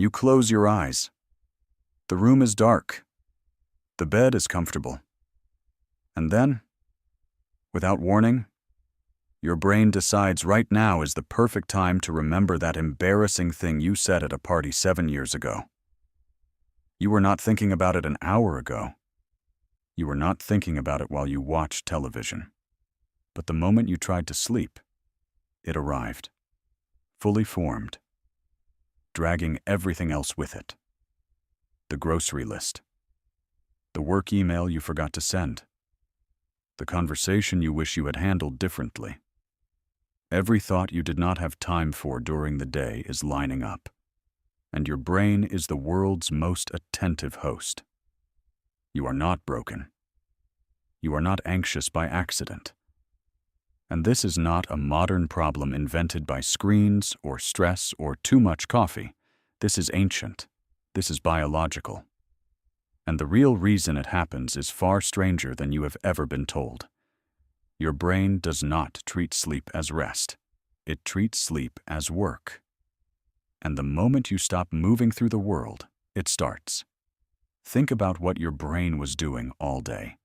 You close your eyes. The room is dark. The bed is comfortable. And then, without warning, your brain decides right now is the perfect time to remember that embarrassing thing you said at a party 7 years ago. You were not thinking about it an hour ago. You were not thinking about it while you watched television. But the moment you tried to sleep, it arrived, fully formed, dragging everything else with it. The grocery list, the work email you forgot to send, the conversation you wish you had handled differently. Every thought you did not have time for during the day is lining up, and your brain is the world's most attentive host. You are not broken. You are not anxious by accident. And this is not a modern problem invented by screens or stress or too much coffee. This is ancient. This is biological. And the real reason it happens is far stranger than you have ever been told. Your brain does not treat sleep as rest. It treats sleep as work. And the moment you stop moving through the world, it starts. Think about what your brain was doing all day.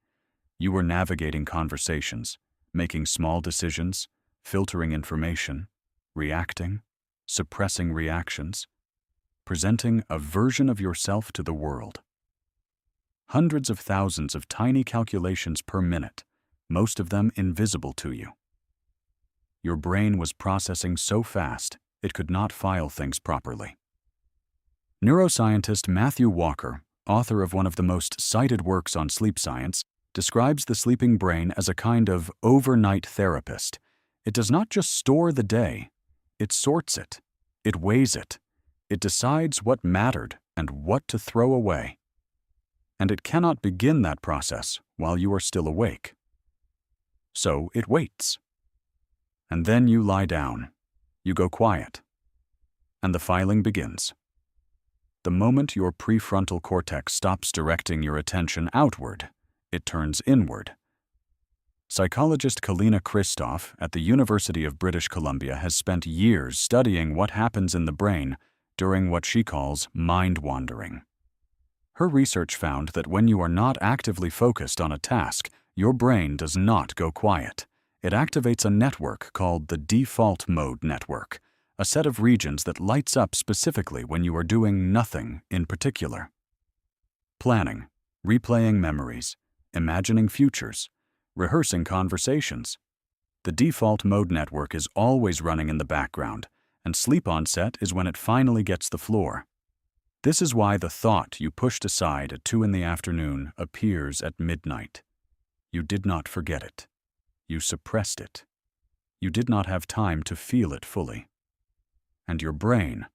You were navigating conversations, making small decisions, filtering information, reacting, suppressing reactions, presenting a version of yourself to the world. Hundreds of thousands of tiny calculations per minute, most of them invisible to you. Your brain was processing so fast, it could not file things properly. Neuroscientist Matthew Walker, author of one of the most cited works on sleep science, describes the sleeping brain as a kind of overnight therapist. It does not just store the day, it sorts it, it weighs it, it decides what mattered and what to throw away. And it cannot begin that process while you are still awake. So it waits. And then you lie down, you go quiet, and the filing begins. The moment your prefrontal cortex stops directing your attention outward, it turns inward. Psychologist Kalina Christoff at the University of British Columbia has spent years studying what happens in the brain during what she calls mind wandering. Her research found that when you are not actively focused on a task, your brain does not go quiet. It activates a network called the default mode network, a set of regions that lights up specifically when you are doing nothing in particular. Planning, replaying memories, imagining futures, rehearsing conversations. The default mode network is always running in the background, and sleep onset is when it finally gets the floor. This is why the thought you pushed aside at 2 p.m. appears at midnight. You did not forget it. You suppressed it. You did not have time to feel it fully. And your brain,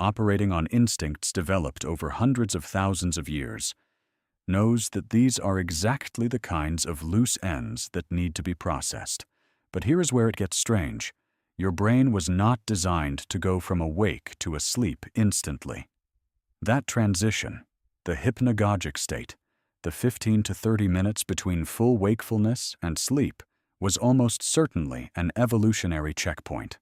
operating on instincts developed over hundreds of thousands of years, knows that these are exactly the kinds of loose ends that need to be processed. But here is where it gets strange. Your brain was not designed to go from awake to asleep instantly. That transition, the hypnagogic state, the 15 to 30 minutes between full wakefulness and sleep, was almost certainly an evolutionary checkpoint.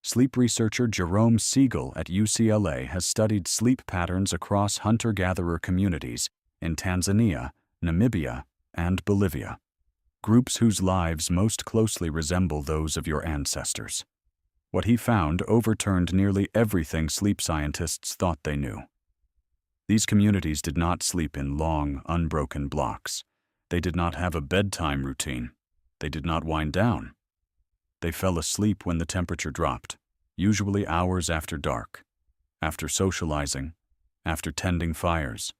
Sleep researcher Jerome Siegel at UCLA has studied sleep patterns across hunter-gatherer communities in Tanzania, Namibia, and Bolivia, groups whose lives most closely resemble those of your ancestors. What he found overturned nearly everything sleep scientists thought they knew. These communities did not sleep in long, unbroken blocks. They did not have a bedtime routine. They did not wind down. They fell asleep when the temperature dropped, usually hours after dark, after socializing, after tending fires,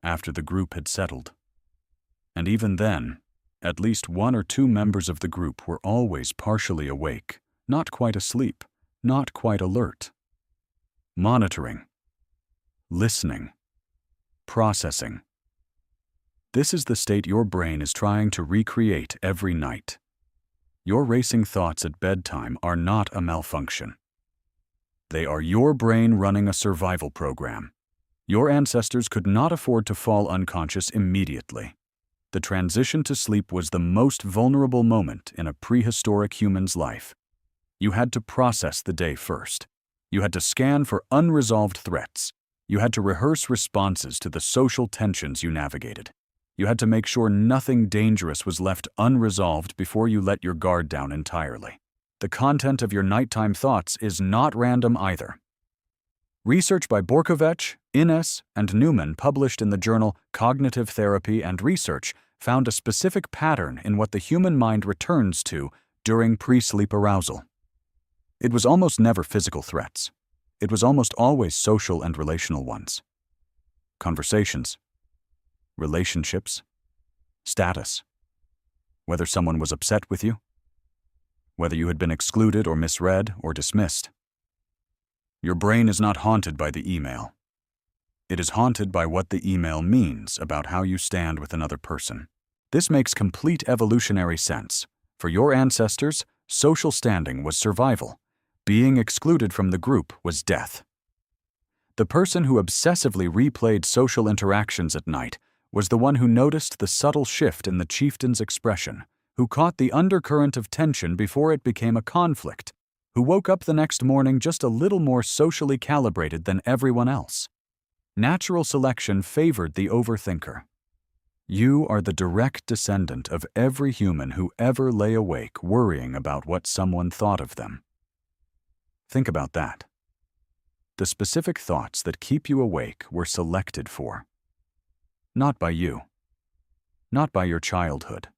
after the group had settled. And even then, at least 1 or 2 members of the group were always partially awake, not quite asleep, not quite alert. Monitoring, listening, processing. This is the state your brain is trying to recreate every night. Your racing thoughts at bedtime are not a malfunction. They are your brain running a survival program. Your ancestors could not afford to fall unconscious immediately. The transition to sleep was the most vulnerable moment in a prehistoric human's life. You had to process the day first. You had to scan for unresolved threats, You had to rehearse responses to the social tensions you navigated. You had to make sure nothing dangerous was left unresolved before you let your guard down entirely. The content of your nighttime thoughts is not random either. Research by Borkovich, Innes, and Newman, published in the journal Cognitive Therapy and Research, found a specific pattern in what the human mind returns to during pre-sleep arousal. It was almost never physical threats. It was almost always social and relational ones. Conversations, relationships, status, whether someone was upset with you, whether you had been excluded or misread or dismissed. Your brain is not haunted by the email. It is haunted by what the email means about how you stand with another person. This makes complete evolutionary sense. For your ancestors, social standing was survival. Being excluded from the group was death. The person who obsessively replayed social interactions at night was the one who noticed the subtle shift in the chieftain's expression, who caught the undercurrent of tension before it became a conflict, who woke up the next morning just a little more socially calibrated than everyone else. Natural selection favored the overthinker. You are the direct descendant of every human who ever lay awake worrying about what someone thought of them. Think about that. The specific thoughts that keep you awake were selected for. Not by you. Not by your childhood.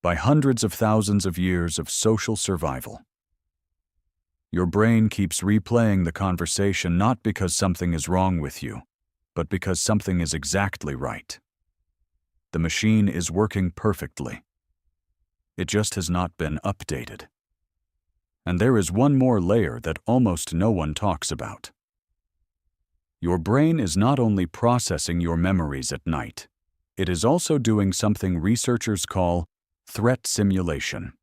By hundreds of thousands of years of social survival. Your brain keeps replaying the conversation not because something is wrong with you, but because something is exactly right. The machine is working perfectly. It just has not been updated. And there is one more layer that almost no one talks about. Your brain is not only processing your memories at night, it is also doing something researchers call threat simulation.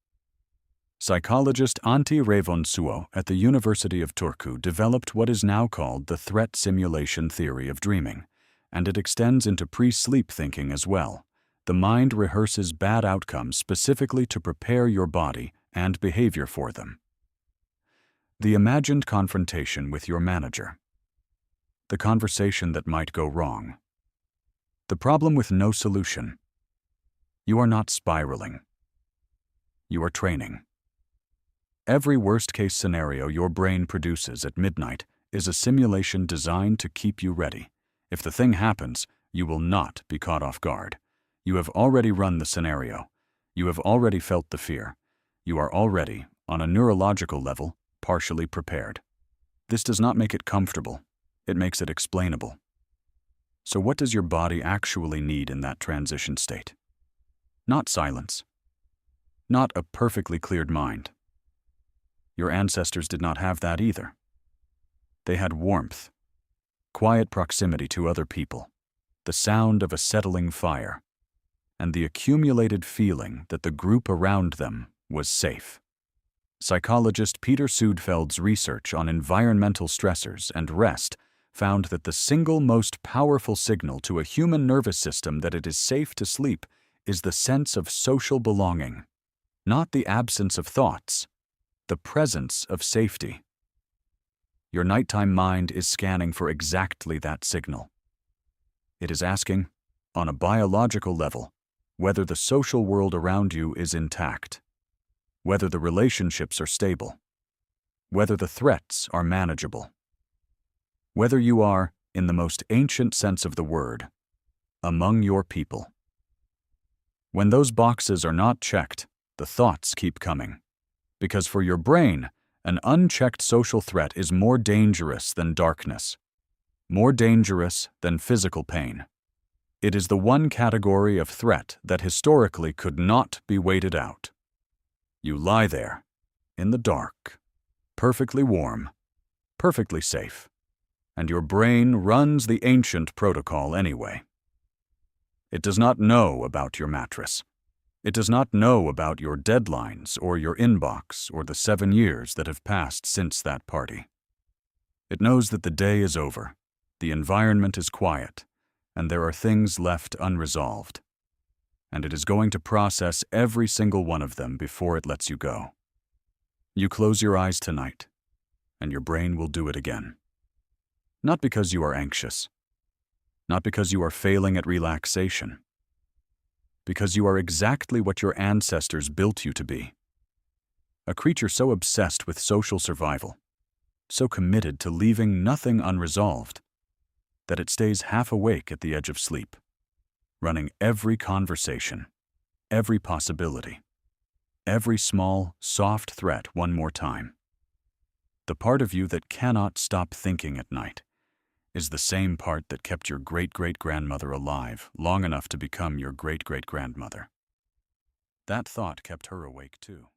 Psychologist Antti Revonsuo at the University of Turku developed what is now called the threat simulation theory of dreaming, and it extends into pre-sleep thinking as well. The mind rehearses bad outcomes specifically to prepare your body and behavior for them. The imagined confrontation with your manager. The conversation that might go wrong. The problem with no solution. You are not spiraling. You are training. Every worst-case scenario your brain produces at midnight is a simulation designed to keep you ready. If the thing happens, you will not be caught off guard. You have already run the scenario. You have already felt the fear. You are already, on a neurological level, partially prepared. This does not make it comfortable. It makes it explainable. So what does your body actually need in that transition state? Not silence. Not a perfectly cleared mind. Your ancestors did not have that either. They had warmth, quiet proximity to other people, the sound of a settling fire, and the accumulated feeling that the group around them was safe. Psychologist Peter Sudfeld's research on environmental stressors and rest found that the single most powerful signal to a human nervous system that it is safe to sleep is the sense of social belonging, not the absence of thoughts, the presence of safety. Your nighttime mind is scanning for exactly that signal. It is asking, on a biological level, whether the social world around you is intact, whether the relationships are stable, whether the threats are manageable, whether you are, in the most ancient sense of the word, among your people. When those boxes are not checked, the thoughts keep coming. Because for your brain, an unchecked social threat is more dangerous than darkness, more dangerous than physical pain. It is the one category of threat that historically could not be waited out. You lie there, in the dark, perfectly warm, perfectly safe, and your brain runs the ancient protocol anyway. It does not know about your mattress. It does not know about your deadlines or your inbox or the 7 years that have passed since that party. It knows that the day is over, the environment is quiet, and there are things left unresolved. And it is going to process every single one of them before it lets you go. You close your eyes tonight, and your brain will do it again. Not because you are anxious, not because you are failing at relaxation, because you are exactly what your ancestors built you to be. A creature so obsessed with social survival, so committed to leaving nothing unresolved, that it stays half awake at the edge of sleep, running every conversation, every possibility, every small, soft threat one more time. The part of you that cannot stop thinking at night is the same part that kept your great-great-grandmother alive long enough to become your great-great-grandmother. That thought kept her awake too.